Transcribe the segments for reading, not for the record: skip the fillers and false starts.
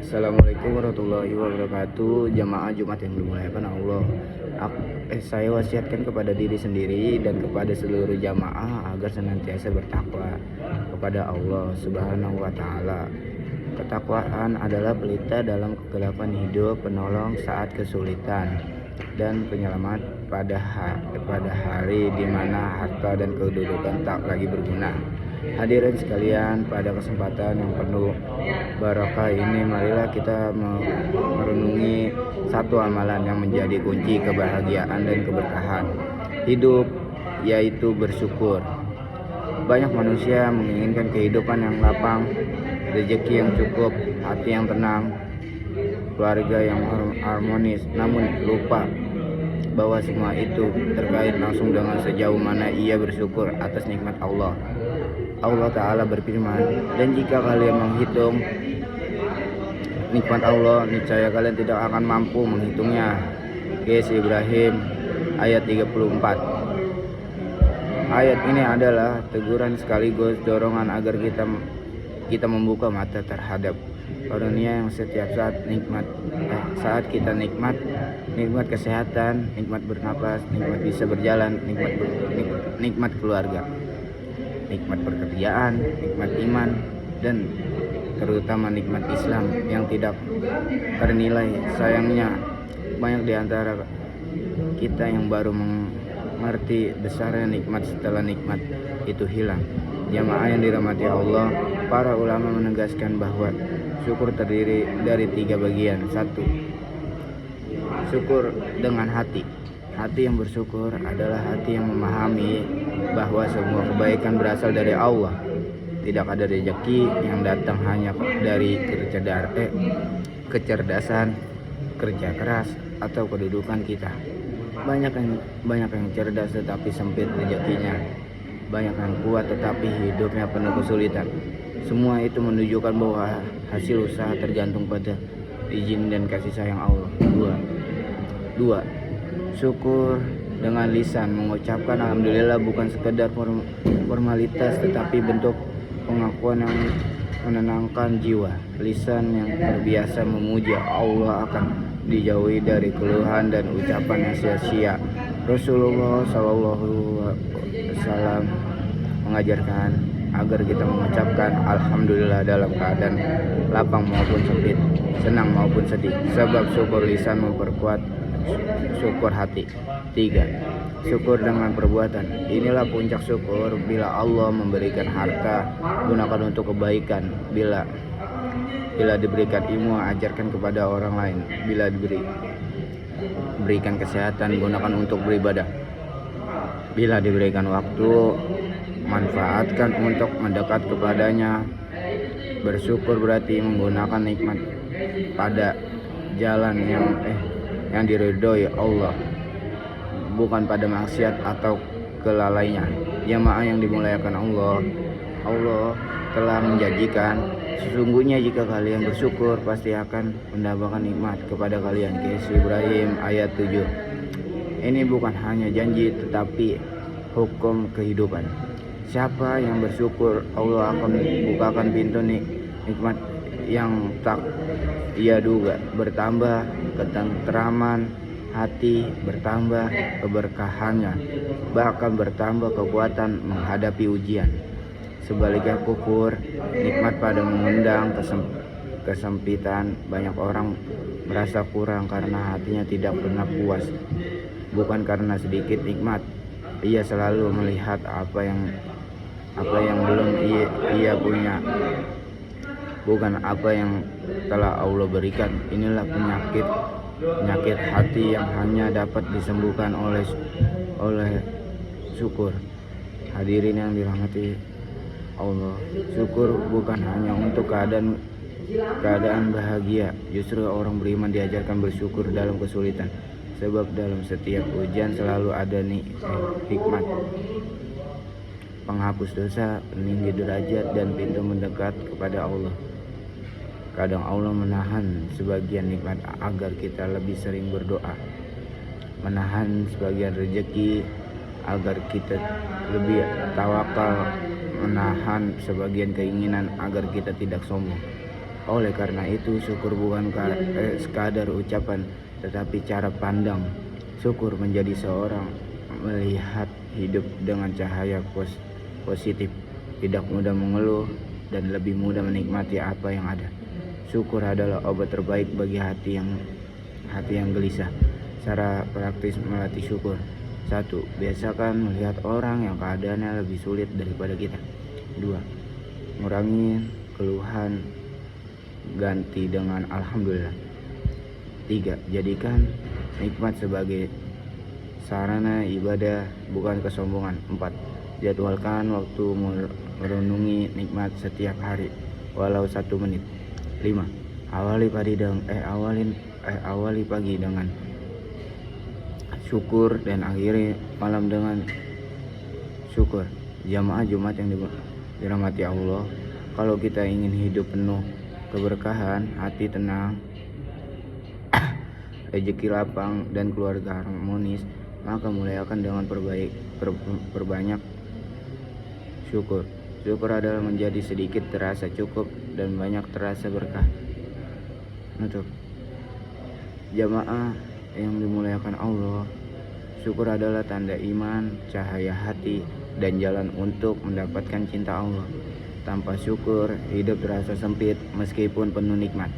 Assalamualaikum warahmatullahi wabarakatuh. Jamaah Jumat yang dimuliakan Allah. Saya wasiatkan kepada diri sendiri dan kepada seluruh jamaah agar senantiasa bertakwa kepada Allah Subhanahu wa taala. Ketakwaan adalah pelita dalam kegelapan hidup, penolong saat kesulitan, dan penyelamat pada hari di mana harta dan kedudukan tak lagi berguna. Hadirin sekalian, pada kesempatan yang penuh barokah ini, marilah kita merenungi satu amalan yang menjadi kunci kebahagiaan dan keberkahan hidup, yaitu bersyukur. Banyak manusia menginginkan kehidupan yang lapang, rezeki yang cukup, hati yang tenang, keluarga yang harmonis, namun lupa bahwa semua itu terkait langsung dengan sejauh mana ia bersyukur atas nikmat Allah. Allah Ta'ala berfirman, dan jika kalian menghitung nikmat Allah, niscaya kalian tidak akan mampu menghitungnya. Kisah Ibrahim ayat 34. Ayat ini adalah teguran sekaligus dorongan agar kita membuka mata terhadap karunia yang setiap saat kita nikmat kesehatan, nikmat bernapas, nikmat bisa berjalan, nikmat keluarga, nikmat pekerjaan, nikmat iman, dan terutama nikmat Islam yang tidak ternilai. Sayangnya banyak di antara kita yang baru mengerti besarnya nikmat setelah nikmat itu hilang. Jamaah yang dirahmati Allah, para ulama menegaskan bahwa syukur terdiri dari 3 bagian. 1. Syukur dengan hati. Hati yang bersyukur adalah hati yang memahami bahwa semua kebaikan berasal dari Allah. Tidak ada rezeki yang datang hanya dari kecerdasan, kerja keras, atau kedudukan kita. Banyak yang cerdas tetapi sempit rezekinya. Banyak yang kuat tetapi hidupnya penuh kesulitan. Semua itu menunjukkan bahwa hasil usaha tergantung pada izin dan kasih sayang Allah. 2. Syukur dengan lisan. Mengucapkan alhamdulillah bukan sekedar formalitas tetapi bentuk pengakuan yang menenangkan jiwa. Lisan yang terbiasa memuji Allah akan dijauhi dari keluhan dan ucapan yang sia-sia. Rasulullah SAW mengajarkan agar kita mengucapkan alhamdulillah dalam keadaan lapang maupun sempit, senang maupun sedih, sebab syukur lisan memperkuat syukur hati. 3. Syukur dengan perbuatan. Inilah puncak syukur. Bila Allah memberikan harta, gunakan untuk kebaikan. Bila diberikan ilmu, ajarkan kepada orang lain. Bila diberikan kesehatan, gunakan untuk beribadah. Bila diberikan waktu, manfaatkan untuk mendekat kepadanya. Bersyukur berarti menggunakan nikmat pada jalan yang diridhoi Allah, bukan pada maksiat atau kelalaian. Jamaah yang dimuliakan Allah, Allah telah menjanjikan, sesungguhnya jika kalian bersyukur pasti akan mendapatkan nikmat kepada kalian. Kisah Ibrahim ayat 7. Ini bukan hanya janji tetapi hukum kehidupan. Siapa yang bersyukur, Allah akan bukakan pintu nikmat yang tak ia duga. Bertambah ketentraman hati, bertambah keberkahannya, bahkan bertambah kekuatan menghadapi ujian. Sebaliknya kufur nikmat pada mengundang kesempitan. Banyak orang merasa kurang karena hatinya tidak pernah puas, bukan karena sedikit nikmat. Ia selalu melihat apa yang belum ia punya, bukan apa yang telah Allah berikan. Inilah penyakit hati yang hanya dapat disembuhkan oleh syukur. Hadirin yang dirahmati Allah, syukur bukan hanya untuk keadaan bahagia. Justru orang beriman diajarkan bersyukur dalam kesulitan, sebab dalam setiap ujian selalu ada hikmat, penghapus dosa, peninggi derajat, dan pintu mendekat kepada Allah. Kadang Allah menahan sebagian nikmat agar kita lebih sering berdoa, menahan sebagian rezeki agar kita lebih tawakal, menahan sebagian keinginan agar kita tidak sombong. Oleh karena itu, syukur bukan sekadar ucapan, tetapi cara pandang. Syukur menjadi seorang melihat hidup dengan cahaya positif, tidak mudah mengeluh, dan lebih mudah menikmati apa yang ada. Syukur adalah obat terbaik bagi hati yang gelisah. Cara praktis melatih syukur. 1. Biasakan melihat orang yang keadaannya lebih sulit daripada kita. 2. Ngurangi keluhan, ganti dengan alhamdulillah. 3. Jadikan nikmat sebagai sarana ibadah, bukan kesombongan. 4. Jadwalkan waktu merenungi nikmat setiap hari, walau 1 menit. 5. Awali pagi dengan syukur dan akhiri malam dengan syukur. Jamaah Jumat yang dirahmati Allah, kalau kita ingin hidup penuh keberkahan, hati tenang, rezeki lapang, dan keluarga harmonis, maka muliakan dengan perbanyak syukur. Syukur adalah menjadi sedikit terasa cukup dan banyak terasa berkah. Untuk jamaah yang dimuliakan Allah, syukur adalah tanda iman, cahaya hati, dan jalan untuk mendapatkan cinta Allah. Tanpa syukur, hidup terasa sempit meskipun penuh nikmat.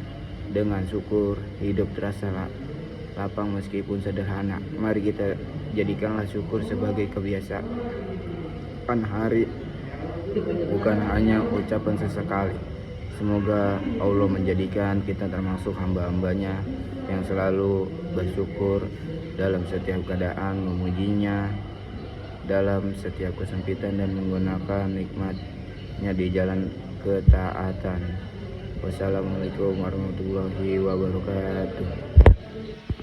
Dengan syukur, hidup terasa lapang meskipun sederhana. Mari kita jadikanlah syukur sebagai kebiasaan hari, bukan hanya ucapan sesekali. Semoga Allah menjadikan kita termasuk hamba-hambanya yang selalu bersyukur dalam setiap keadaan, memujinya dalam setiap kesempitan, dan menggunakan nikmatnya di jalan ketaatan. Wassalamualaikum warahmatullahi wabarakatuh.